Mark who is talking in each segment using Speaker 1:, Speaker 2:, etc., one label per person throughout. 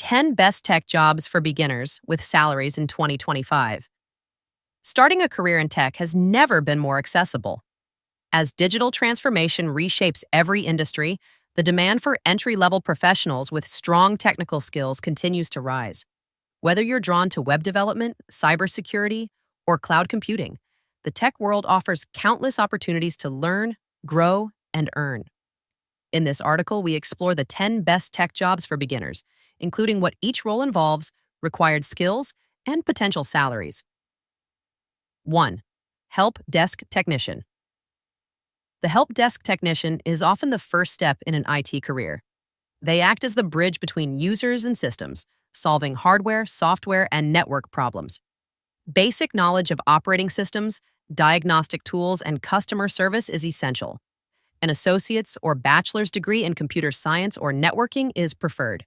Speaker 1: 10 Best Tech Jobs for Beginners with Salaries in 2025. Starting a career in tech has never been more accessible. As digital transformation reshapes every industry, the demand for entry-level professionals with strong technical skills continues to rise. Whether you're drawn to web development, cybersecurity, or cloud computing, the tech world offers countless opportunities to learn, grow, and earn. In this article, we explore the 10 best tech jobs for beginners, including what each role involves, required skills, and potential salaries. 1. Help Desk Technician. The help desk technician is often the first step in an IT career. They act as the bridge between users and systems, solving hardware, software, and network problems. Basic knowledge of operating systems, diagnostic tools, and customer service is essential. An associate's or bachelor's degree in computer science or networking is preferred.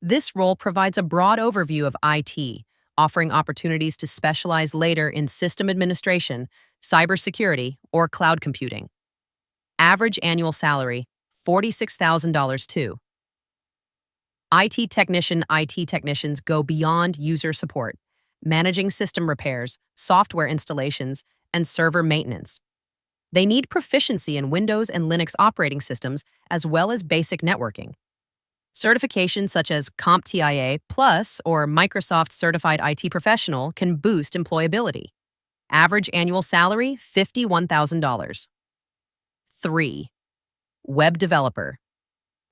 Speaker 1: This role provides a broad overview of IT, offering opportunities to specialize later in system administration, cybersecurity, or cloud computing. Average annual salary, $46,000 too. IT technicians go beyond user support, managing system repairs, software installations, and server maintenance. They need proficiency in Windows and Linux operating systems, as well as basic networking. Certifications such as CompTIA Plus or Microsoft Certified IT Professional can boost employability. Average annual salary, $51,000. 3. Web developer.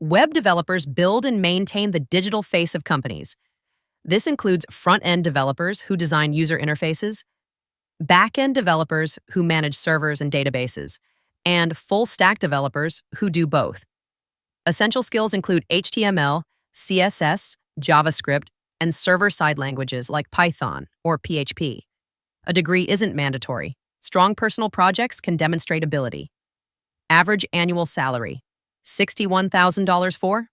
Speaker 1: Web developers build and maintain the digital face of companies. This includes front-end developers who design user interfaces, back-end developers who manage servers and databases, and full-stack developers who do both. Essential skills include HTML, CSS, JavaScript, and server-side languages like Python or PHP. A degree isn't mandatory. Strong personal projects can demonstrate ability. Average annual salary, $61,000 for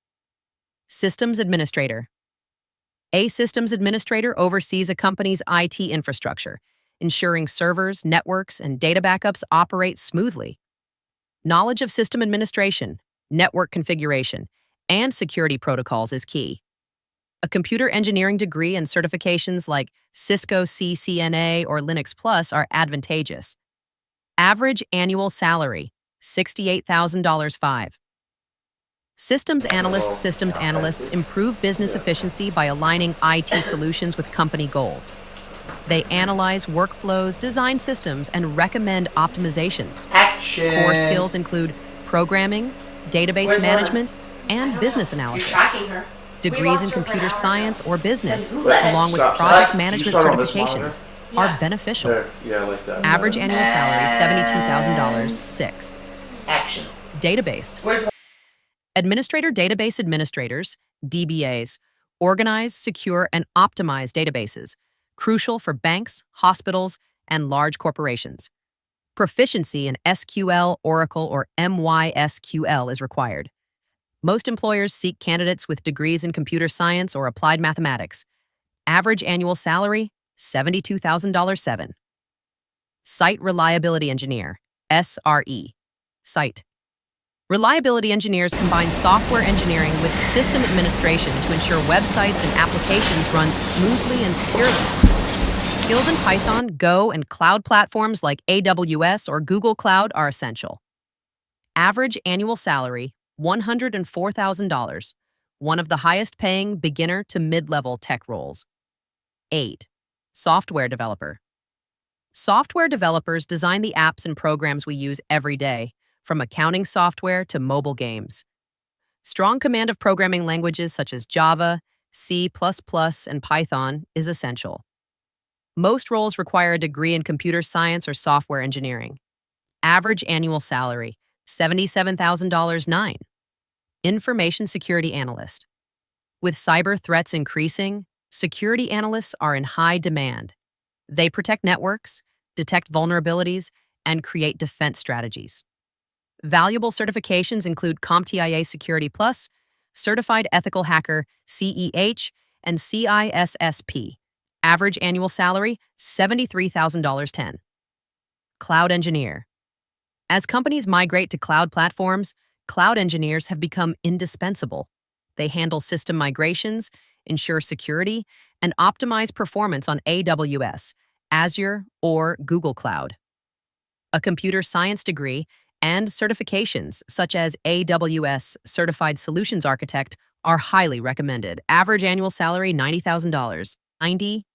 Speaker 1: Systems Administrator. A systems administrator oversees a company's IT infrastructure, ensuring servers, networks, and data backups operate smoothly. Knowledge of system administration, network configuration, and security protocols is key. A computer engineering degree and certifications like Cisco CCNA or Linux Plus are advantageous. Average annual salary, $68,000 5. Systems analysts improve business efficiency by aligning IT solutions with company goals. They analyze workflows, design systems, and recommend optimizations.
Speaker 2: Action.
Speaker 1: Core skills include programming, database management, and business
Speaker 2: You're
Speaker 1: analysis.
Speaker 2: tracking her.
Speaker 1: Degrees in computer science or business,
Speaker 2: Let's
Speaker 1: along with
Speaker 3: stop.
Speaker 1: project
Speaker 3: You
Speaker 1: management
Speaker 3: start on this
Speaker 1: certifications,
Speaker 2: monitor?
Speaker 1: are
Speaker 2: Yeah.
Speaker 1: beneficial.
Speaker 3: There, yeah, I like that.
Speaker 1: Average annual salary, $72,000 6.
Speaker 2: Action.
Speaker 1: Database.
Speaker 2: Where's
Speaker 1: Database administrators, DBAs, organize, secure, and optimize databases, crucial for banks, hospitals, and large corporations. Proficiency in SQL, Oracle, or MySQL is required. Most employers seek candidates with degrees in computer science or applied mathematics. Average annual salary, $72,000 7. Site Reliability Engineer, SRE. Site. Reliability engineers combine software engineering with system administration to ensure websites and applications run smoothly and securely. Skills in Python, Go, and cloud platforms like AWS or Google Cloud are essential. Average annual salary, $104,000, one of the highest-paying beginner to mid-level tech roles. 8. Software developer. Software developers design the apps and programs we use every day, from accounting software to mobile games. Strong command of programming languages such as Java, C++, and Python is essential. Most roles require a degree in computer science or software engineering. Average annual salary, $77,000 9. Information security analyst. With cyber threats increasing, security analysts are in high demand. They protect networks, detect vulnerabilities, and create defense strategies. Valuable certifications include CompTIA Security Plus, Certified Ethical Hacker CEH, and CISSP. Average annual salary, $73,000 10. Cloud engineer. As companies migrate to cloud platforms, cloud engineers have become indispensable. They handle system migrations, ensure security, and optimize performance on AWS, Azure, or Google Cloud. A computer science degree and certifications such as AWS Certified Solutions Architect are highly recommended. Average annual salary $90,000. 90